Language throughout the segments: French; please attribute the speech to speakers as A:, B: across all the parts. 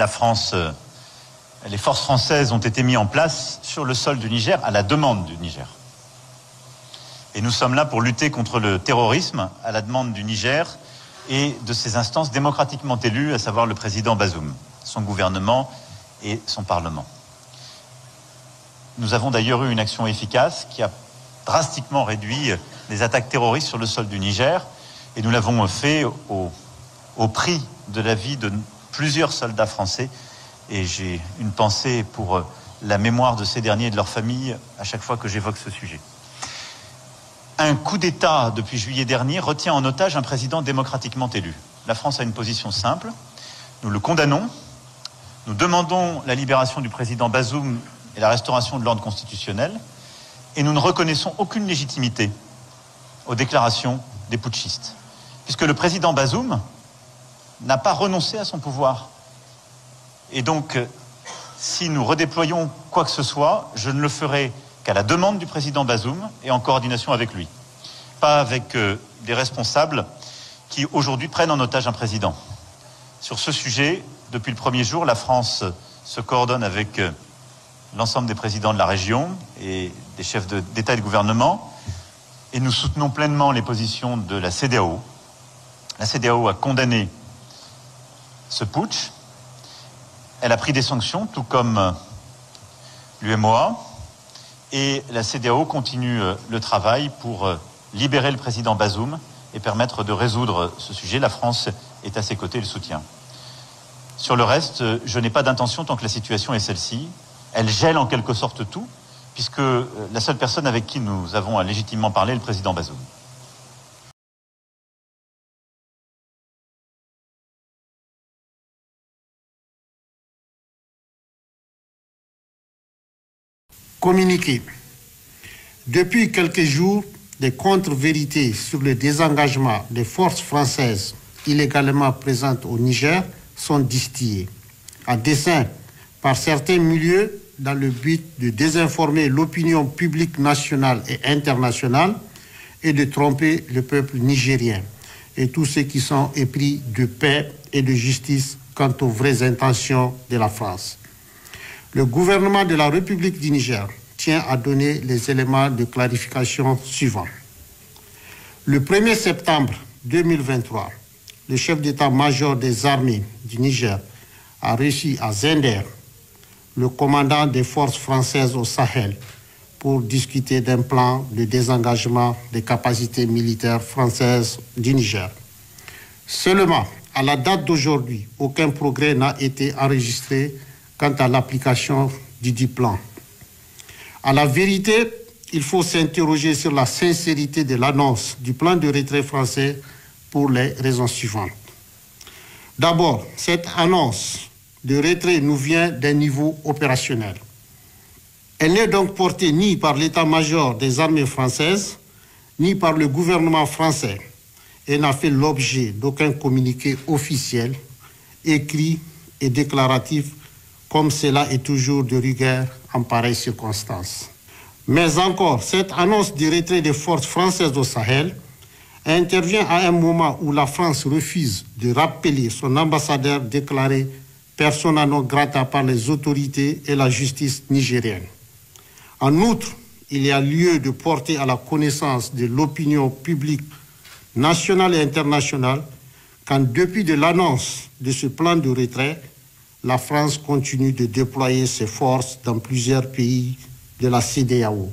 A: la France, les forces françaises ont été mises en place sur le sol du Niger à la demande du Niger. Et nous sommes là pour lutter contre le terrorisme à la demande du Niger et de ses instances démocratiquement élues, à savoir le président Bazoum, son gouvernement et son Parlement. Nous avons d'ailleurs eu une action efficace qui a drastiquement réduit les attaques terroristes sur le sol du Niger, et nous l'avons fait au prix de la vie de plusieurs soldats français, et j'ai une pensée pour la mémoire de ces derniers et de leurs familles à chaque fois que j'évoque ce sujet. Un coup d'État depuis juillet dernier retient en otage un président démocratiquement élu. La France a une position simple, nous le condamnons, nous demandons la libération du président Bazoum et la restauration de l'ordre constitutionnel, et nous ne reconnaissons aucune légitimité aux déclarations des putschistes, puisque le président Bazoum n'a pas renoncé à son pouvoir. Et donc, si nous redéployons quoi que ce soit, je ne le ferai qu'à la demande du président Bazoum et en coordination avec lui. Pas avec des responsables qui aujourd'hui prennent en otage un président. Sur ce sujet, depuis le premier jour, la France se coordonne avec l'ensemble des présidents de la région et des chefs d'État et de gouvernement, et nous soutenons pleinement les positions de la CEDEAO. La CEDEAO a condamné ce putsch. Elle a pris des sanctions, tout comme l'UMOA, et la CEDEAO continue le travail pour libérer le président Bazoum et permettre de résoudre ce sujet. La France est à ses côtés et le soutient. Sur le reste, je n'ai pas d'intention, tant que la situation est celle-ci. Elle gèle en quelque sorte tout, puisque la seule personne avec qui nous avons à légitimement parler est le président Bazoum.
B: Communiqué. Depuis quelques jours, des contre-vérités sur le désengagement des forces françaises illégalement présentes au Niger sont distillées, à dessein par certains milieux dans le but de désinformer l'opinion publique nationale et internationale et de tromper le peuple nigérien et tous ceux qui sont épris de paix et de justice quant aux vraies intentions de la France. Le gouvernement de la République du Niger tient à donner les éléments de clarification suivants. Le 1er septembre 2023, le chef d'état-major des armées du Niger a reçu à Zender le commandant des forces françaises au Sahel pour discuter d'un plan de désengagement des capacités militaires françaises du Niger. Seulement, à la date d'aujourd'hui, aucun progrès n'a été enregistré quant à l'application du dit plan. À la vérité, il faut s'interroger sur la sincérité de l'annonce du plan de retrait français pour les raisons suivantes. D'abord, cette annonce de retrait nous vient d'un niveau opérationnel. Elle n'est donc portée ni par l'état-major des armées françaises, ni par le gouvernement français, et n'a fait l'objet d'aucun communiqué officiel, écrit et déclaratif, comme cela est toujours de rigueur en pareilles circonstances. Mais encore, cette annonce du retrait des forces françaises au Sahel intervient à un moment où la France refuse de rappeler son ambassadeur déclaré persona non grata par les autorités et la justice nigérienne. En outre, il y a lieu de porter à la connaissance de l'opinion publique nationale et internationale qu'en dépit de l'annonce de ce plan de retrait, la France continue de déployer ses forces dans plusieurs pays de la CEDEAO,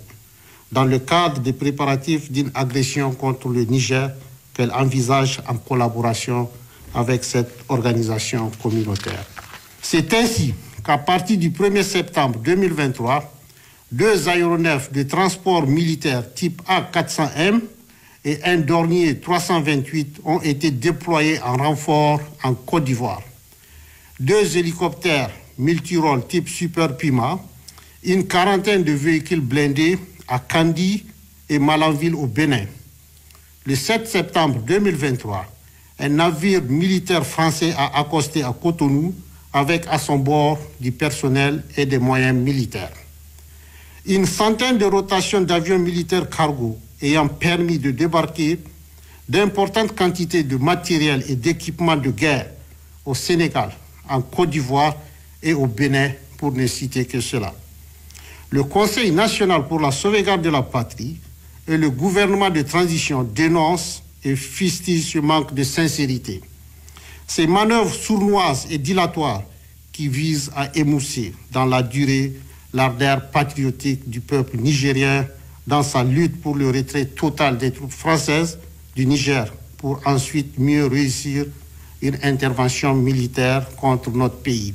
B: dans le cadre des préparatifs d'une agression contre le Niger qu'elle envisage en collaboration avec cette organisation communautaire. C'est ainsi qu'à partir du 1er septembre 2023, 2 aéronefs de transport militaire type A400M et un Dornier 328 ont été déployés en renfort en Côte d'Ivoire. 2 hélicoptères multirôles type Super Puma, une quarantaine de véhicules blindés à Kandi et Malanville au Bénin. Le 7 septembre 2023, un navire militaire français a accosté à Cotonou avec à son bord du personnel et des moyens militaires. Une centaine de rotations d'avions militaires cargo ayant permis de débarquer d'importantes quantités de matériel et d'équipements de guerre au Sénégal, en Côte d'Ivoire et au Bénin, pour ne citer que cela. Le Conseil national pour la sauvegarde de la patrie et le gouvernement de transition dénoncent et fustigent ce manque de sincérité. Ces manœuvres sournoises et dilatoires qui visent à émousser dans la durée l'ardeur patriotique du peuple nigérien dans sa lutte pour le retrait total des troupes françaises du Niger pour ensuite mieux réussir une intervention militaire contre notre pays.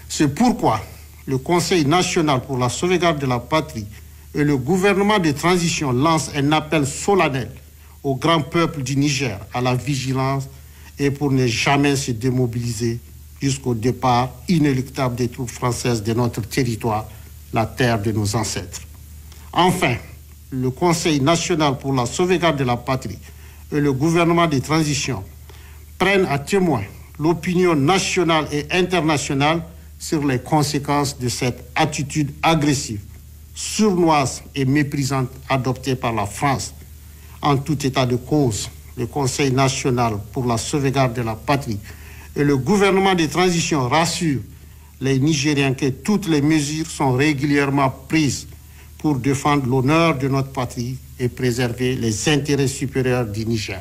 B: C'est pourquoi le Conseil national pour la sauvegarde de la patrie et le gouvernement de transition lancent un appel solennel au grand peuple du Niger à la vigilance et pour ne jamais se démobiliser jusqu'au départ inéluctable des troupes françaises de notre territoire, la terre de nos ancêtres. Enfin, le Conseil national pour la sauvegarde de la patrie et le gouvernement de transition prennent à témoin l'opinion nationale et internationale sur les conséquences de cette attitude agressive, sournoise et méprisante adoptée par la France. En tout état de cause, le Conseil national pour la sauvegarde de la patrie et le gouvernement de transition rassurent les Nigériens que toutes les mesures sont régulièrement prises pour défendre l'honneur de notre patrie et préserver les intérêts supérieurs du Niger.